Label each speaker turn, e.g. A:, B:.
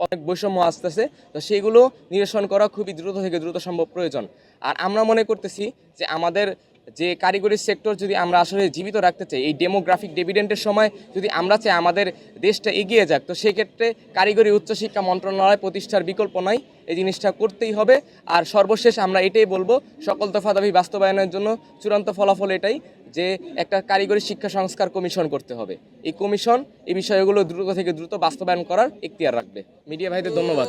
A: অনেক বৈষম্য আসতেছে, তো সেগুলো নিরসন করা খুবই দ্রুত থেকে দ্রুত সম্ভব প্রয়োজন। আর আমরা মনে করতেছি যে আমাদের যে কারিগরি সেক্টর যদি আমরা আসলে জীবিত রাখতে চাই, এই ডেমোগ্রাফিক ডিভিডেন্ডের সময় যদি আমরা চাই আমাদের দেশটা এগিয়ে যাক, তো সেক্ষেত্রে কারিগরি উচ্চশিক্ষা মন্ত্রণালয় প্রতিষ্ঠার বিকল্প নাই, এই জিনিসটা করতেই হবে। আর সর্বশেষ আমরা এটাই বলবো, সকল দফা দাবি বাস্তবায়নের জন্য চূড়ান্ত ফলাফল এটাই যে একটা কারিগরি শিক্ষা সংস্কার কমিশন করতে হবে। এই কমিশন এই বিষয়গুলো দ্রুত থেকে দ্রুত বাস্তবায়ন করার এখতিয়ার রাখবে। মিডিয়া ভাইদের ধন্যবাদ।